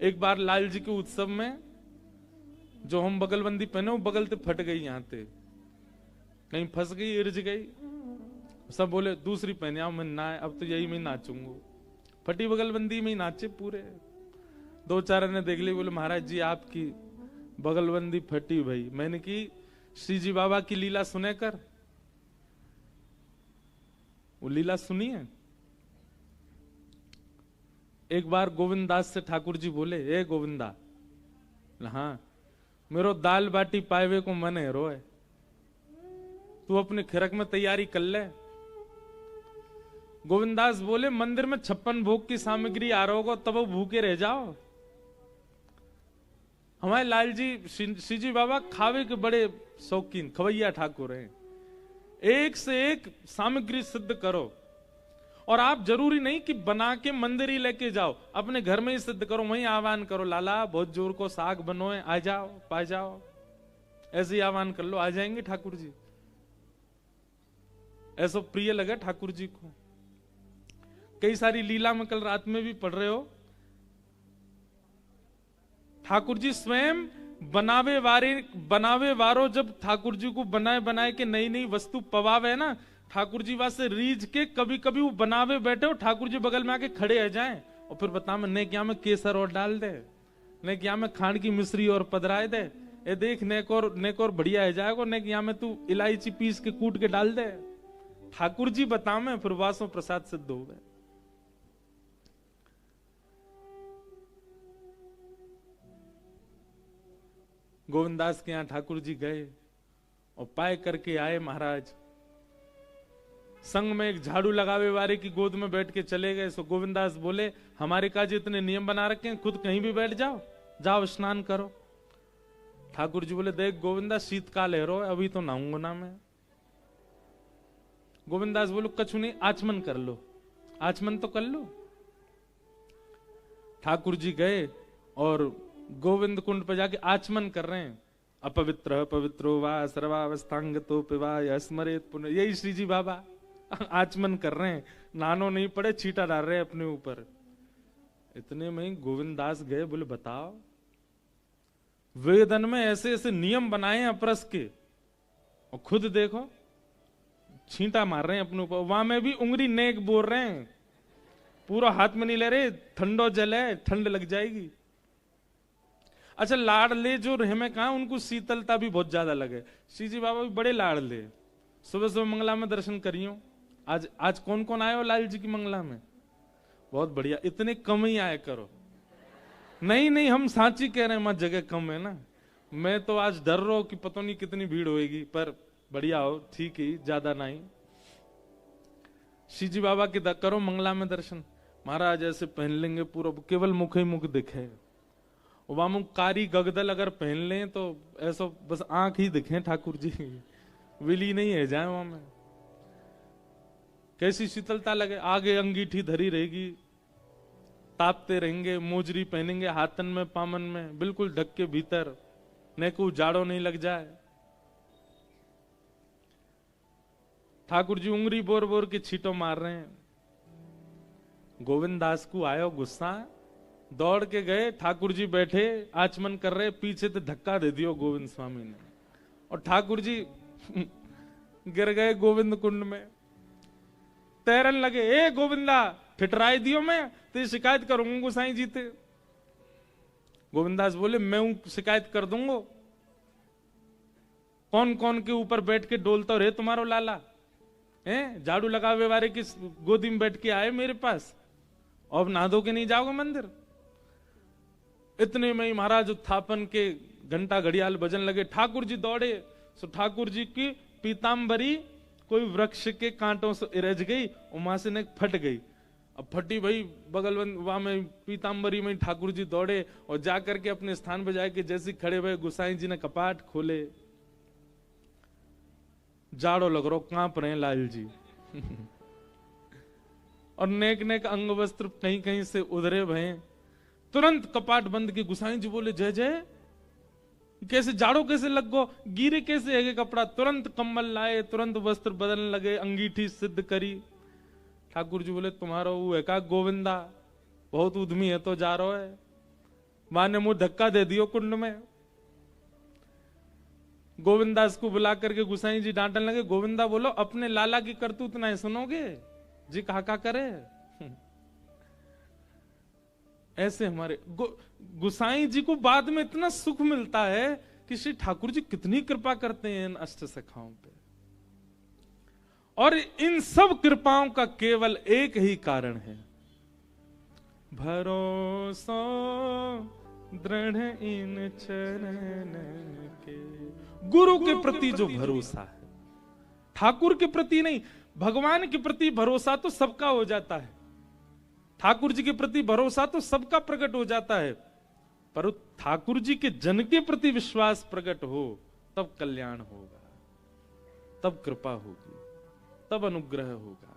एक बार लाल जी के उत्सव में जो हम बगलबंदी पहने वो बगल से फट गई, यहां से कहीं फंस गई, इर्ज गई। सब बोले दूसरी पहने आओ। मैं ना, अब तो यही मैं नाचूंगा। फटी बगलबंदी में ही नाचे पूरे। दो चार ने देख ली, बोले महाराज जी आपकी बगलबंदी फटी भाई। मैंने की श्री जी बाबा की लीला सुने कर। वो लीला सुनी है। एक बार गोविंद दास से ठाकुर जी बोले, ए गोविंदा, हाँ मेरो दाल बाटी पावे को मन है रोए, तू अपने खिरक में तैयारी कर ले। गोविंदास बोले मंदिर में 56 भोग की सामग्री आ रहा होगा, तब वो भूखे रह जाओ। हमारे लाल जी श्री जी बाबा खावे के बड़े शौकीन खवैया ठाकुर हैं। एक से एक सामग्री सिद्ध करो, और आप जरूरी नहीं कि बना के मंदिर ही लेके जाओ, अपने घर में ही सिद्ध करो, वहीं आह्वान करो, लाला बहुत जोर को साग बनोए, आ जाओ पा जाओ। ऐसे ही आह्वान कर लो, आ जाएंगे ठाकुर जी। ऐसा प्रिय लगा ठाकुर जी को। कई सारी लीला में कल रात में भी पढ़ रहे हो, ठाकुर जी स्वयं बनावे वारो जब ठाकुर जी को बनाए बनाए के नई नई वस्तु पवावे ना, ठाकुर जी वास्ते रीझ के कभी कभी वो बनावे बैठे हो, ठाकुर जी बगल में आके खड़े आ जाएं और फिर बता मैं ने क्या में केसर और डाल दे, ने क्या में खांड की मिश्री और पधराए दे, ये देख नेक और बढ़िया है जाएगा, ने क्या में तू इलायची पीस के कूट के डाल दे। ठाकुर जी बता में फिर वासों प्रसाद सिद्ध हो गए। गोविंदास के यहां ठाकुर जी गए और पाए करके आए महाराज। संग में एक झाड़ू लगावे वाले की गोद में बैठ के चले गए। सो गोविंदास बोले हमारे काज इतने नियम बना रखे हैं, खुद कहीं भी बैठ जाओ, जाओ स्नान करो। ठाकुर जी बोले देख गोविंदा शीतकाल है रो, अभी तो नहाऊंगा ना मैं। गोविंदास बोलो कछु नहीं, आचमन कर लो, आचमन तो कर लो। ठाकुर जी गए और गोविंद कुंड पर जाके आचमन कर रहे हैं। अपवित्र पवित्रो वा सर्वावस्थांग तो पिवा स्मरेत पुनः, यही श्री जी बाबा आचमन कर रहे हैं, नानो नहीं पड़े, छीटा डाल रहे हैं अपने ऊपर। इतने में गोविंद दास गए, बोले बताओ वेदन में ऐसे ऐसे नियम बनाए हैं अपरस के, और खुद देखो छींटा मार रहे हैं अपने ऊपर। वहां में भी उंगली नेक बोल रहे हैं, पूरा हाथ में नहीं ले रहे, ठंडो जल है, ठंड लग जाएगी। अच्छा लाड़ले जो रहे में कहा, उनको शीतलता भी बहुत ज्यादा लगे। श्री जी बाबा भी बड़े लाड़ले। सुबह सुबह मंगला में दर्शन करियो। आज कौन कौन आए हो लाल जी की मंगला में? बहुत बढ़िया, इतने कम ही आए करो। नहीं हम सांची कह रहे हैं, मत जगह कम है ना। मैं तो आज डर रहा हूं कि पता नहीं कितनी भीड़ होगी, पर बढ़िया हो, ठीक ही, ज्यादा नहीं। श्री जी बाबा के करो मंगला में दर्शन। महाराज ऐसे पहन लेंगे पूरा, केवल मुख ही मुख दिखे। वहां कारी गगदल अगर पहन लें तो ऐसा बस आंख ही दिखे ठाकुर जी, विली नहीं है जाए वहां में। कैसी शीतलता लगे, आगे अंगीठी धरी रहेगी, तापते रहेंगे, मोजरी पहनेंगे हाथन में पामन में, बिल्कुल ढक के भीतर, न को जाड़ो नहीं लग जाए। ठाकुर जी उंगली बोर बोर के छीटो मार रहे हैं। गोविंद दास को आयो गुस्सा, दौड़ के गए, ठाकुर जी बैठे आचमन कर रहे, पीछे से धक्का दे दियो गोविंद स्वामी ने, और ठाकुर जी गिर गए गोविंद कुंड में, तैरन लगे। ए गोविंदा फिटराई दियो, मैं तेरी शिकायत करूंगा गोसाई जी ते। गोविंदास बोले मैं शिकायत कर दूंगा, कौन कौन के ऊपर बैठ के डोलता रहे तुम्हारो लाला है? झाड़ू लगावे वाले की गोदी में बैठ के आए मेरे पास, और नहा धो के नहीं जाओगे मंदिर? इतने में ही महाराज उत्थापन के घंटा घड़ियाल बजन लगे। ठाकुर जी दौड़े, सो ठाकुर जी की पीताम्बरी कोई वृक्ष के कांटों से इरज गई, और वहां से ने फट गई। अब फटी भाई बगल वहां में पीताम्बरी में ठाकुर जी दौड़े और जाकर के अपने स्थान पर जाके जैसे खड़े हुए, गोसाई जी ने कपाट खोले। जाड़ो लग रहा, कांप रहे हैं लाल जी और नेक नेक अंग वस्त्र कहीं कहीं से उधरे भय। तुरंत कपाट बंद के गोसाई जी बोले जय जय, कैसे जाड़ो कैसे लग गो, गिरे कैसे है कपड़ा? तुरंत कंबल लाए, तुरंत वस्त्र बदलने लगे, अंगीठी सिद्ध करी। ठाकुर जी बोले तुम्हारा वो है का गोविंदा, बहुत उद्यमी है तो जा रहा है। मां ने मुंह धक्का दे दियो कुंड में। गोविंदास को बुला करके गुसाई जी डांटने लगे, गोविंदा बोलो अपने लाला की करतूत नहीं सुनोगे जी, काका करे। ऐसे हमारे गुसाई जी को बाद में इतना सुख मिलता है कि श्री ठाकुर जी कितनी कृपा करते हैं इन अष्ट सखाओं पे। और इन सब कृपाओं का केवल एक ही कारण है, भरोसा दृढ़ इन चरण के। गुरु के प्रति जो भरोसा है, ठाकुर के प्रति नहीं, भगवान के प्रति भरोसा तो सबका हो जाता है, ठाकुर जी के प्रति भरोसा तो सबका प्रकट हो जाता है, पर ठाकुर जी के जन के प्रति विश्वास प्रकट हो तब कल्याण होगा, तब कृपा होगी, तब अनुग्रह होगा।